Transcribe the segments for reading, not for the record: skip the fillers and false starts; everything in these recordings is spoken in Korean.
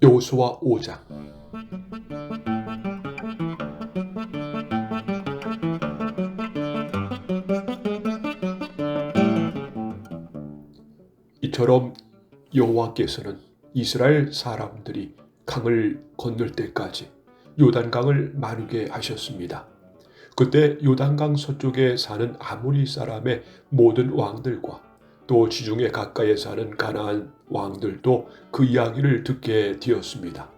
여호수아 5장. 이처럼 여호와께서는 이스라엘 사람들이 강을 건널 때까지 요단강을 마르게 하셨습니다. 그때 요단강 서쪽에 사는 아모리 사람의 모든 왕들과 또 지중해 가까이에 사는 가나안 왕들도 그 이야기를 듣게 되었습니다.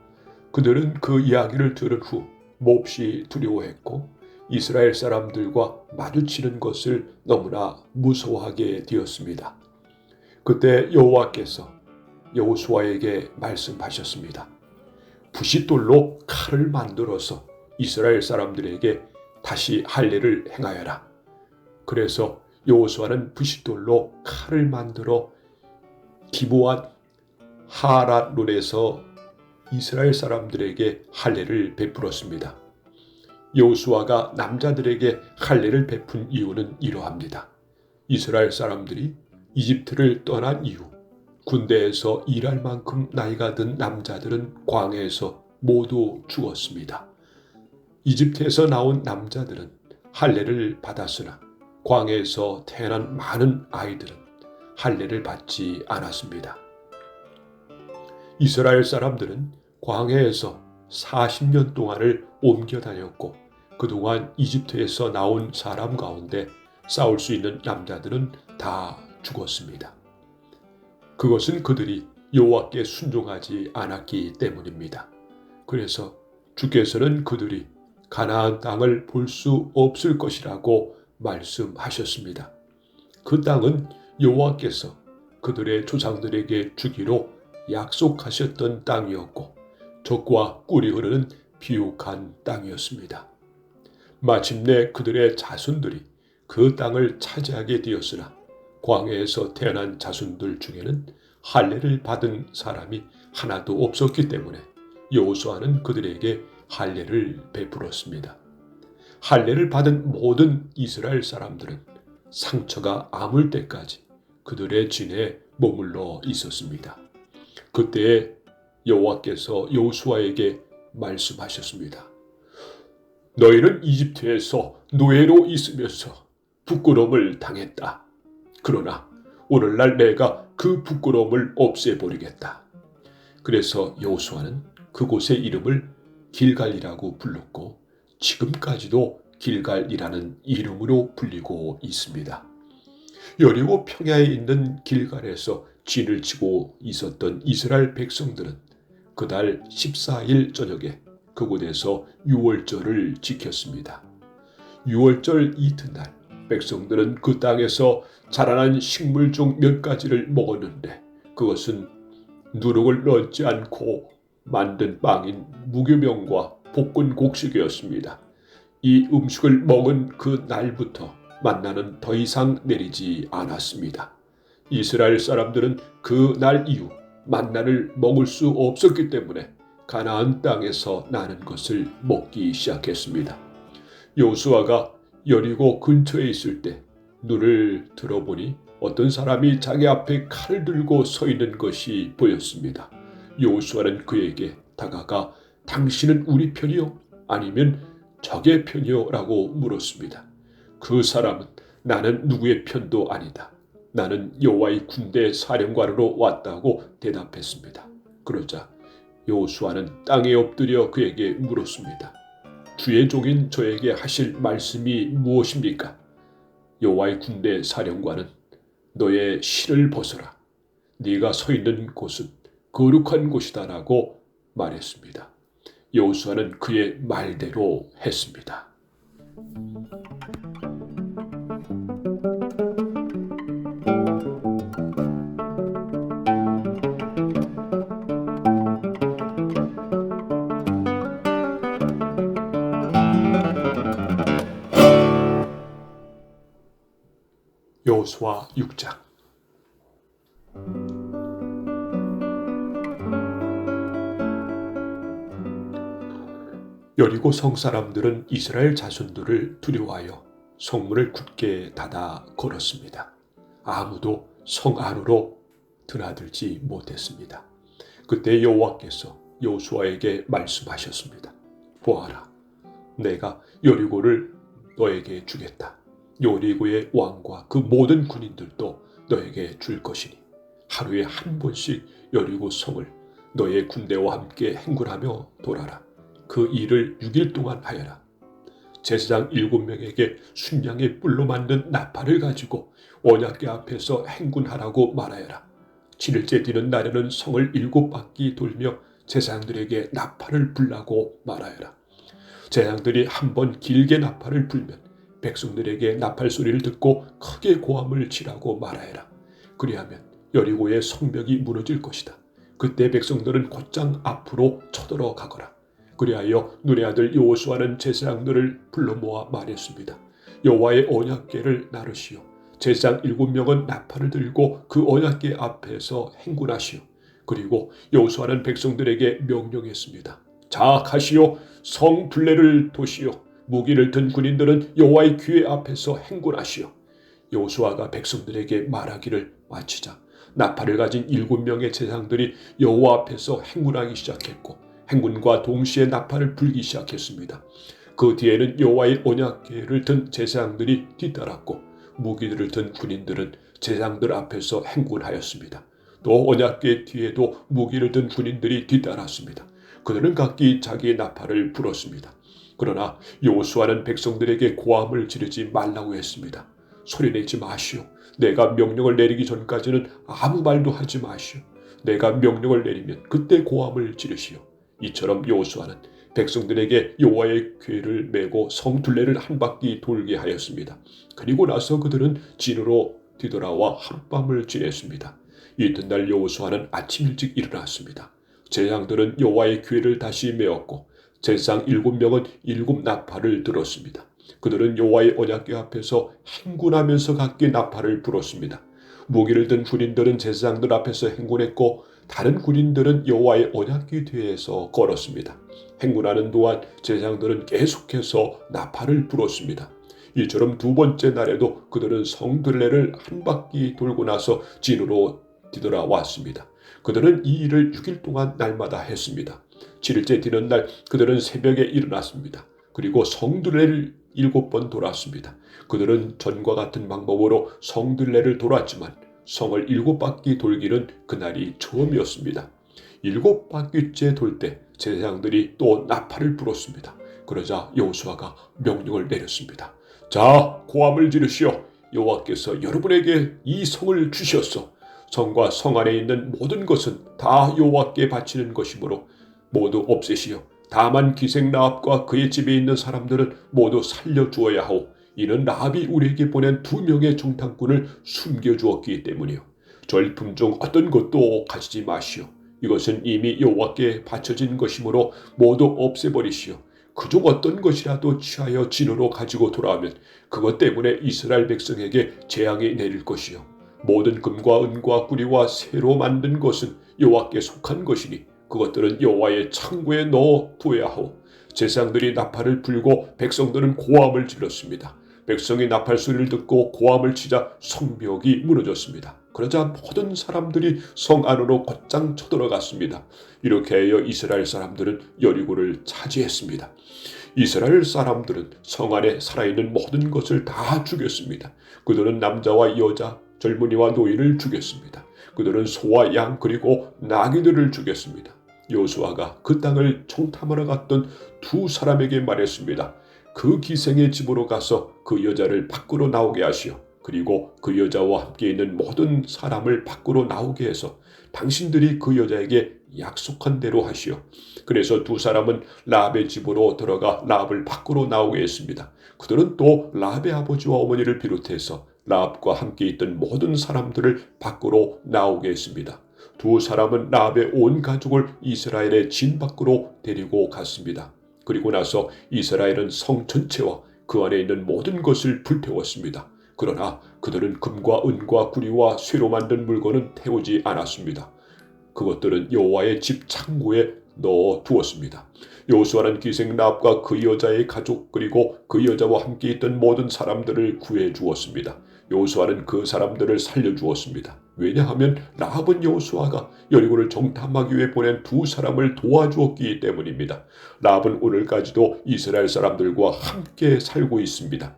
그들은 그 이야기를 들은 후 몹시 두려워했고 이스라엘 사람들과 마주치는 것을 너무나 무서워하게 되었습니다. 그때 여호와께서 여호수아에게 말씀하셨습니다. 부싯돌로 칼을 만들어서 이스라엘 사람들에게 다시 할례를 행하여라. 그래서 여호수아는 부싯돌로 칼을 만들어 기브앗 하랏론에서 이스라엘 사람들에게 할례를 베풀었습니다. 여호수아가 남자들에게 할례를 베푼 이유는 이러합니다. 이스라엘 사람들이 이집트를 떠난 이후 군대에서 일할 만큼 나이가 든 남자들은 광야에서 모두 죽었습니다. 이집트에서 나온 남자들은 할례를 받았으나 광야에서 태어난 많은 아이들은 할례를 받지 않았습니다. 이스라엘 사람들은 광야에서 40년 동안을 옮겨 다녔고 그동안 이집트에서 나온 사람 가운데 싸울 수 있는 남자들은 다 죽었습니다. 그것은 그들이 여호와께 순종하지 않았기 때문입니다. 그래서 주께서는 그들이 가나안 땅을 볼 수 없을 것이라고 말씀하셨습니다. 그 땅은 여호와께서 그들의 조상들에게 주기로 약속하셨던 땅이었고 젖과 꿀이 흐르는 비옥한 땅이었습니다. 마침내 그들의 자손들이 그 땅을 차지하게 되었으나 광야에서 태어난 자손들 중에는 할례를 받은 사람이 하나도 없었기 때문에 여호수아는 그들에게 할례를 베풀었습니다. 할례를 받은 모든 이스라엘 사람들은 상처가 아물 때까지 그들의 진에 머물러 있었습니다. 그때 여호와께서 여호수아에게 말씀하셨습니다. 너희는 이집트에서 노예로 있으면서 부끄러움을 당했다. 그러나 오늘날 내가 그 부끄러움을 없애버리겠다. 그래서 여호수아는 그곳의 이름을 길갈이라고 불렀고 지금까지도 길갈이라는 이름으로 불리고 있습니다. 여리고 평야에 있는 길갈에서 진을 치고 있었던 이스라엘 백성들은 그달 14일 저녁에 그곳에서 유월절을 지켰습니다. 유월절 이튿날 백성들은 그 땅에서 자라난 식물 중 몇 가지를 먹었는데 그것은 누룩을 넣지 않고 만든 빵인 무교병과 볶은 곡식이었습니다. 이 음식을 먹은 그 날부터 만나는 더 이상 내리지 않았습니다. 이스라엘 사람들은 그 날 이후 만나를 먹을 수 없었기 때문에 가나안 땅에서 나는 것을 먹기 시작했습니다. 여호수아가 여리고 근처에 있을 때 눈을 들어보니 어떤 사람이 자기 앞에 칼을 들고 서 있는 것이 보였습니다. 여호수아는 그에게 다가가 당신은 우리 편이요? 아니면 적의 편이요? 라고 물었습니다. 그 사람은 나는 누구의 편도 아니다. 나는 여호와의 군대 사령관으로 왔다고 대답했습니다. 그러자 여호수아는 땅에 엎드려 그에게 물었습니다. 주의 종인 저에게 하실 말씀이 무엇입니까? 여호와의 군대 사령관은 너의 실을 벗어라. 네가 서 있는 곳은 거룩한 곳이다 라고 말했습니다. 여호수아는 그의 말대로 했습니다. 여호수아 6장. 여리고 성 사람들은 이스라엘 자손들을 두려워하여 성문을 굳게 닫아 걸었습니다. 아무도 성 안으로 드나들지 못했습니다. 그때 여호와께서 여호수아에게 말씀하셨습니다. 보아라, 내가 여리고를 너에게 주겠다. 여리고의 왕과 그 모든 군인들도 너에게 줄 것이니 하루에 한 번씩 여리고 성을 너의 군대와 함께 행군하며 돌아라. 그 일을 6일 동안 하여라. 제사장 7명에게 순양의 뿔로 만든 나팔을 가지고 언약궤 앞에서 행군하라고 말하여라. 7일째 되는 날에는 성을 7바퀴 돌며 제사장들에게 나팔을 불라고 말하여라. 제사장들이 한 번 길게 나팔을 불면 백성들에게 나팔 소리를 듣고 크게 고함을 치라고 말하여라. 그리하면 여리고의 성벽이 무너질 것이다. 그때 백성들은 곧장 앞으로 쳐들어 가거라. 그리하여 눈의 아들 여호수아는 제사장들을 불러 모아 말했습니다. 여호와의 언약궤를 나르시오. 제사장 7명은 나팔을 들고 그 언약궤 앞에서 행군하시오. 그리고 여호수아는 백성들에게 명령했습니다. 자, 가시오. 성 둘레를 도시오. 무기를 든 군인들은 여호와의 궤 앞에서 행군하시오. 여호수아가 백성들에게 말하기를 마치자 나팔을 가진 7명의 제사장들이 여호와 앞에서 행군하기 시작했고 행군과 동시에 나팔을 불기 시작했습니다. 그 뒤에는 여호와의 언약궤를 든 제사장들이 뒤따랐고 무기들을 든 군인들은 제사장들 앞에서 행군하였습니다. 또 언약궤 뒤에도 무기를 든 군인들이 뒤따랐습니다. 그들은 각기 자기의 나팔을 불었습니다. 그러나 여호수아는 백성들에게 고함을 지르지 말라고 했습니다. 소리내지 마시오. 내가 명령을 내리기 전까지는 아무 말도 하지 마시오. 내가 명령을 내리면 그때 고함을 지르시오. 이처럼 여호수아는 백성들에게 여호와의 궤를 메고 성 둘레를 한 바퀴 돌게 하였습니다. 그리고 나서 그들은 진으로 뒤돌아와 하룻밤을 지냈습니다. 이튿날 여호수아는 아침 일찍 일어났습니다. 제사장들은 여호와의 궤를 다시 메었고 제사장 7명은 7나팔을 들었습니다. 그들은 여호와의 언약궤 앞에서 행군하면서 각기 나팔을 불었습니다. 무기를 든 군인들은 제사장들 앞에서 행군했고 다른 군인들은 여호와의 언약궤 뒤에서 걸었습니다. 행군하는 동안 제사장들은 계속해서 나팔을 불었습니다. 이처럼 두 번째 날에도 그들은 성둘레를 한 바퀴 돌고 나서 진으로 뒤돌아왔습니다. 그들은 이 일을 6일 동안 날마다 했습니다. 7일째 되는 날 그들은 새벽에 일어났습니다. 그리고 성둘레를 7번 돌았습니다. 그들은 전과 같은 방법으로 성둘레를 돌았지만 성을 7바퀴 돌기는 그날이 처음이었습니다. 7바퀴째 돌 때 제사장들이 또 나팔을 불었습니다. 그러자 여호수아가 명령을 내렸습니다. 자, 고함을 지르시오. 여호와께서 여러분에게 이 성을 주셨소. 성과 성 안에 있는 모든 것은 다 여호와께 바치는 것이므로 모두 없애시오. 다만 기생 라합과 그의 집에 있는 사람들은 모두 살려주어야 하오. 이는 라합이 우리에게 보낸 2명의 정탐꾼을 숨겨주었기 때문이요. 절품 중 어떤 것도 가지지 마시오. 이것은 이미 여호와께 바쳐진 것이므로 모두 없애버리시오. 그중 어떤 것이라도 취하여 진으로 가지고 돌아오면 그것 때문에 이스라엘 백성에게 재앙이 내릴 것이요. 모든 금과 은과 구리와 새로 만든 것은 여호와께 속한 것이니 그것들은 여호와의 창고에 넣어 두어야 하오. 제사장들이 나팔을 불고 백성들은 고함을 질렀습니다. 백성이 나팔 소리를 듣고 고함을 치자 성벽이 무너졌습니다. 그러자 모든 사람들이 성 안으로 곧장 쳐들어갔습니다. 이렇게 하여 이스라엘 사람들은 여리고를 차지했습니다. 이스라엘 사람들은 성 안에 살아있는 모든 것을 다 죽였습니다. 그들은 남자와 여자, 젊은이와 노인을 죽였습니다. 그들은 소와 양 그리고 나귀들을 죽였습니다. 여호수아가 그 땅을 청탐하러 갔던 2사람에게 말했습니다. 그 기생의 집으로 가서 그 여자를 밖으로 나오게 하시오. 그리고 그 여자와 함께 있는 모든 사람을 밖으로 나오게 해서 당신들이 그 여자에게 약속한 대로 하시오. 그래서 2사람은 라합의 집으로 들어가 라합을 밖으로 나오게 했습니다. 그들은 또 라합의 아버지와 어머니를 비롯해서 라합과 함께 있던 모든 사람들을 밖으로 나오게 했습니다. 2사람은 라합의 온 가족을 이스라엘의 진 밖으로 데리고 갔습니다. 그리고 나서 이스라엘은 성 전체와 그 안에 있는 모든 것을 불태웠습니다. 그러나 그들은 금과 은과 구리와 쇠로 만든 물건은 태우지 않았습니다. 그것들은 여호와의 집 창고에 넣어 두었습니다. 여호수아는 기생 라합과 그 여자의 가족 그리고 그 여자와 함께 있던 모든 사람들을 구해 주었습니다. 여호수아는 그 사람들을 살려주었습니다. 왜냐하면 라합은 여호수아가 여리고를 정탐하기 위해 보낸 두 사람을 도와주었기 때문입니다. 라합은 오늘까지도 이스라엘 사람들과 함께 살고 있습니다.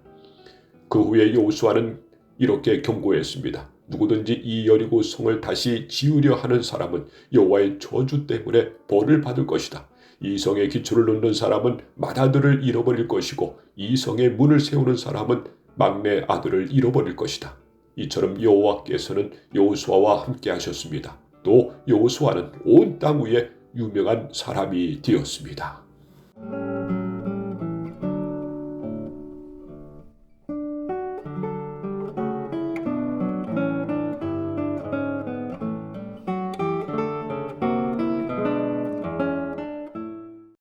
그 후에 여호수아는 이렇게 경고했습니다. 누구든지 이 여리고 성을 다시 지으려 하는 사람은 여호와의 저주 때문에 벌을 받을 것이다. 이 성의 기초를 놓는 사람은 맏아들을 잃어버릴 것이고 이 성의 문을 세우는 사람은 막내 아들을 잃어버릴 것이다. 이처럼 여호와께서는 여호수아와 함께 하셨습니다. 또 여호수아는 온 땅 위에 유명한 사람이 되었습니다.